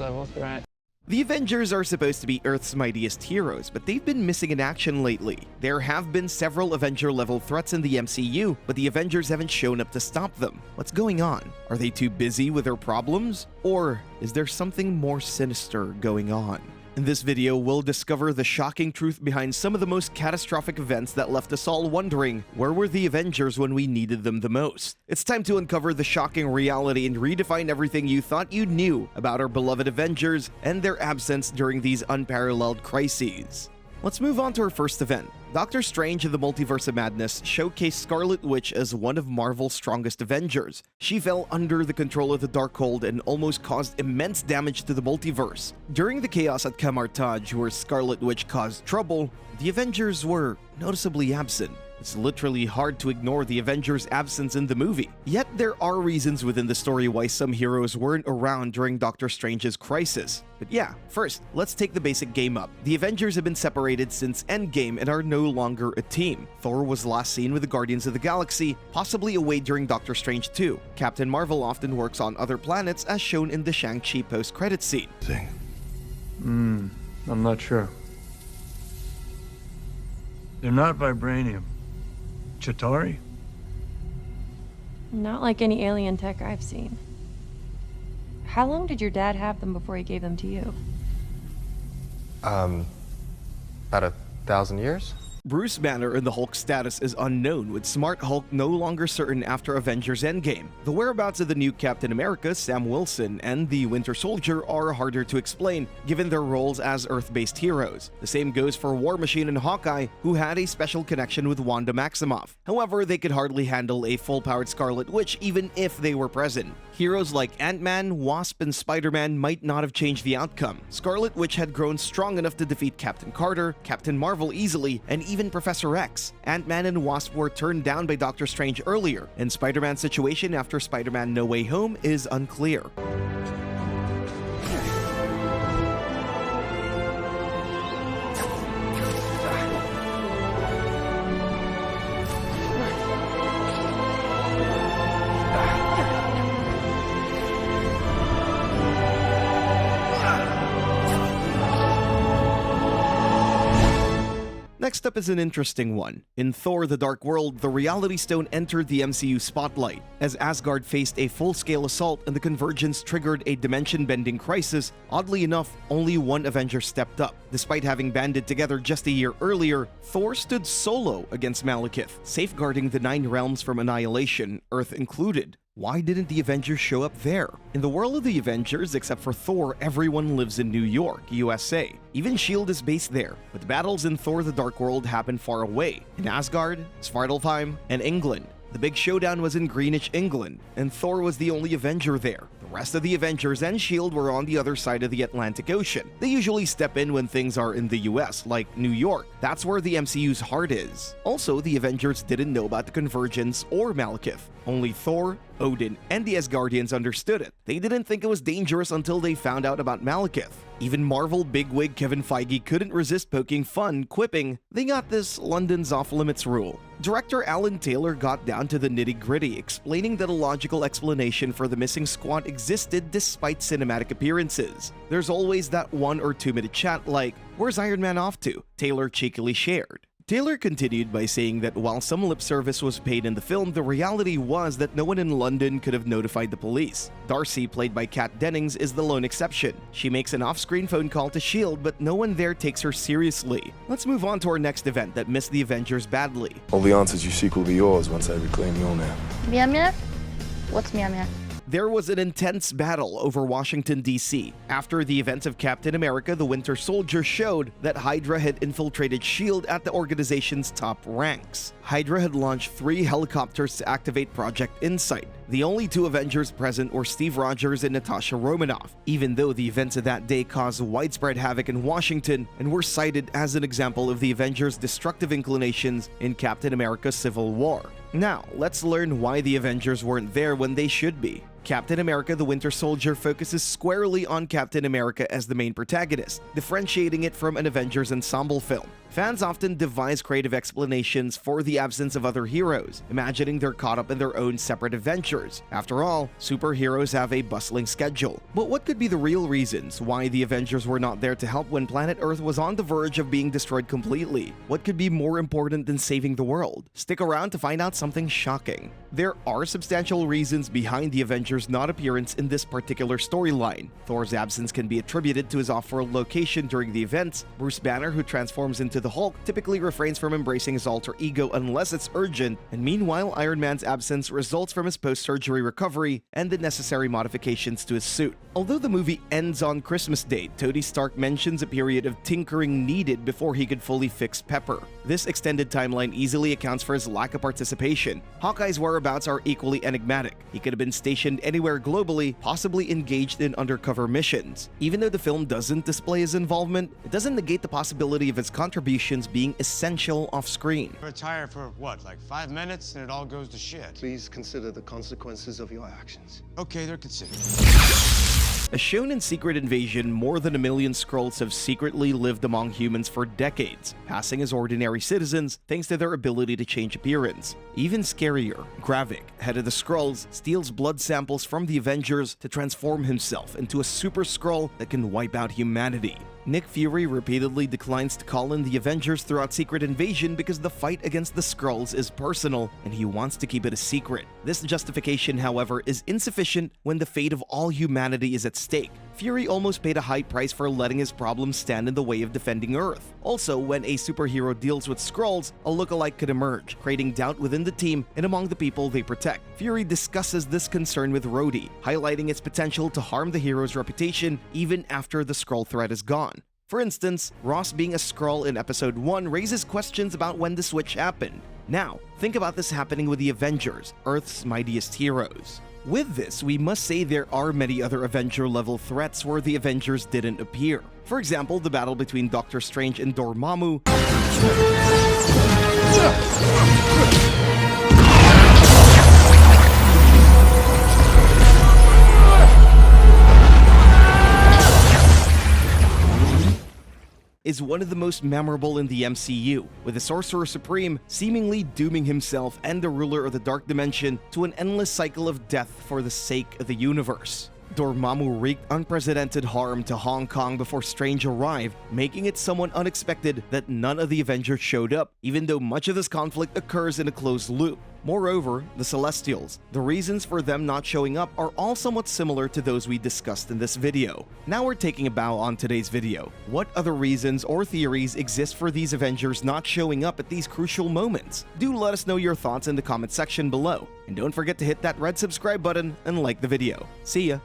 level, right? The Avengers are supposed to be Earth's mightiest heroes, but they've been missing in action lately. There have been several Avenger-level threats in the MCU, but the Avengers haven't shown up to stop them. What's going on? Are they too busy with their problems? Or is there something more sinister going on? In this video, we'll discover the shocking truth behind some of the most catastrophic events that left us all wondering, where were the Avengers when we needed them the most? It's time to uncover the shocking reality and redefine everything you thought you knew about our beloved Avengers and their absence during these unparalleled crises. Let's move on to our first event. Doctor Strange and the Multiverse of Madness showcased Scarlet Witch as one of Marvel's strongest Avengers. She fell under the control of the Darkhold and almost caused immense damage to the multiverse. During the chaos at Kamartaj, where Scarlet Witch caused trouble, the Avengers were noticeably absent. It's literally hard to ignore the Avengers' absence in the movie. Yet there are reasons within the story why some heroes weren't around during Doctor Strange's crisis. But yeah, first, let's take the basic game up. The Avengers have been separated since Endgame and are no longer a team. Thor was last seen with the Guardians of the Galaxy, possibly away during Doctor Strange 2. Captain Marvel often works on other planets as shown in the Shang-Chi post-credit scene. I'm not sure. They're not vibranium. Chitauri? Not like any alien tech I've seen. How long did your dad have them before he gave them to you? About 1,000 years? Bruce Banner and the Hulk's status is unknown, with Smart Hulk no longer certain after Avengers Endgame. The whereabouts of the new Captain America, Sam Wilson, and the Winter Soldier are harder to explain, given their roles as Earth-based heroes. The same goes for War Machine and Hawkeye, who had a special connection with Wanda Maximoff. However, they could hardly handle a full-powered Scarlet Witch even if they were present. Heroes like Ant-Man, Wasp, and Spider-Man might not have changed the outcome. Scarlet Witch had grown strong enough to defeat Captain Carter, Captain Marvel easily, and even Professor X. Ant-Man and Wasp were turned down by Doctor Strange earlier, and Spider-Man's situation after Spider-Man No Way Home is unclear. Next up is an interesting one. In Thor: The Dark World, the Reality Stone entered the MCU spotlight. As Asgard faced a full-scale assault and the Convergence triggered a dimension-bending crisis, oddly enough, only one Avenger stepped up. Despite having banded together just a year earlier, Thor stood solo against Malekith, safeguarding the 9 realms from annihilation, Earth included. Why didn't the Avengers show up there? In the world of the Avengers, except for Thor, everyone lives in New York, USA. Even S.H.I.E.L.D. is based there, but the battles in Thor: The Dark World happen far away, in Asgard, Svartalfheim, and England. The big showdown was in Greenwich, England, and Thor was the only Avenger there. The rest of the Avengers and S.H.I.E.L.D. were on the other side of the Atlantic Ocean. They usually step in when things are in the US, like New York. That's where the MCU's heart is. Also, the Avengers didn't know about the Convergence or Malekith. Only Thor, Odin, and the Asgardians understood it. They didn't think it was dangerous until they found out about Malekith. Even Marvel bigwig Kevin Feige couldn't resist poking fun, quipping, "They got this London's off-limits rule." Director Alan Taylor got down to the nitty-gritty, explaining that a logical explanation for the missing squad existed despite cinematic appearances. There's always that 1 or 2 minute chat like, "Where's Iron Man off to?" Taylor cheekily shared. Taylor continued by saying that while some lip service was paid in the film, the reality was that no one in London could have notified the police. Darcy, played by Kat Dennings, is the lone exception. She makes an off-screen phone call to S.H.I.E.L.D., but no one there takes her seriously. Let's move on to our next event that missed the Avengers badly. All the answers you seek will be yours once I reclaim Mjolnir. Mjolnir? What's Mjolnir? There was an intense battle over Washington, D.C. After the events of Captain America: The Winter Soldier showed that HYDRA had infiltrated S.H.I.E.L.D. at the organization's top ranks. HYDRA had launched 3 helicopters to activate Project Insight. The only 2 Avengers present were Steve Rogers and Natasha Romanoff, even though the events of that day caused widespread havoc in Washington and were cited as an example of the Avengers' destructive inclinations in Captain America: Civil War. Now, let's learn why the Avengers weren't there when they should be. Captain America: The Winter Soldier focuses squarely on Captain America as the main protagonist, differentiating it from an Avengers ensemble film. Fans often devise creative explanations for the absence of other heroes, imagining they're caught up in their own separate adventures. After all, superheroes have a bustling schedule. But what could be the real reasons why the Avengers were not there to help when planet Earth was on the verge of being destroyed completely? What could be more important than saving the world? Stick around to find out something shocking. There are substantial reasons behind the Avengers' non-appearance in this particular storyline. Thor's absence can be attributed to his off-world location during the events. Bruce Banner, who transforms into the Hulk, typically refrains from embracing his alter ego unless it's urgent, and meanwhile Iron Man's absence results from his post-surgery recovery and the necessary modifications to his suit. Although the movie ends on Christmas Day, Tony Stark mentions a period of tinkering needed before he could fully fix Pepper. This extended timeline easily accounts for his lack of participation. Hawkeye's whereabouts are equally enigmatic. He could have been stationed anywhere globally, possibly engaged in undercover missions. Even though the film doesn't display his involvement, it doesn't negate the possibility of his contributions being essential off-screen. Retire for what, like 5 minutes and it all goes to shit? Please consider the consequences of your actions. Okay, they're considered. As shown in Secret Invasion, more than 1 million Skrulls have secretly lived among humans for decades, passing as ordinary citizens thanks to their ability to change appearance. Even scarier, Gravik, head of the Skrulls, steals blood samples from the Avengers to transform himself into a super Skrull that can wipe out humanity. Nick Fury repeatedly declines to call in the Avengers throughout Secret Invasion because the fight against the Skrulls is personal and he wants to keep it a secret. This justification, however, is insufficient when the fate of all humanity is at stake. Fury almost paid a high price for letting his problems stand in the way of defending Earth. Also, when a superhero deals with Skrulls, a lookalike could emerge, creating doubt within the team and among the people they protect. Fury discusses this concern with Rhodey, highlighting its potential to harm the hero's reputation even after the Skrull threat is gone. For instance, Ross being a Skrull in Episode 1 raises questions about when the switch happened. Now, think about this happening with the Avengers, Earth's mightiest heroes. With this, we must say there are many other Avenger-level threats where the Avengers didn't appear. For example, the battle between Doctor Strange and Dormammu is one of the most memorable in the MCU, with the Sorcerer Supreme seemingly dooming himself and the ruler of the Dark Dimension to an endless cycle of death for the sake of the universe. Dormammu wreaked unprecedented harm to Hong Kong before Strange arrived, making it somewhat unexpected that none of the Avengers showed up, even though much of this conflict occurs in a closed loop. Moreover, the Celestials, the reasons for them not showing up are all somewhat similar to those we discussed in this video. Now we're taking a bow on today's video. What other reasons or theories exist for these Avengers not showing up at these crucial moments? Do let us know your thoughts in the comment section below. And don't forget to hit that red subscribe button and like the video. See ya!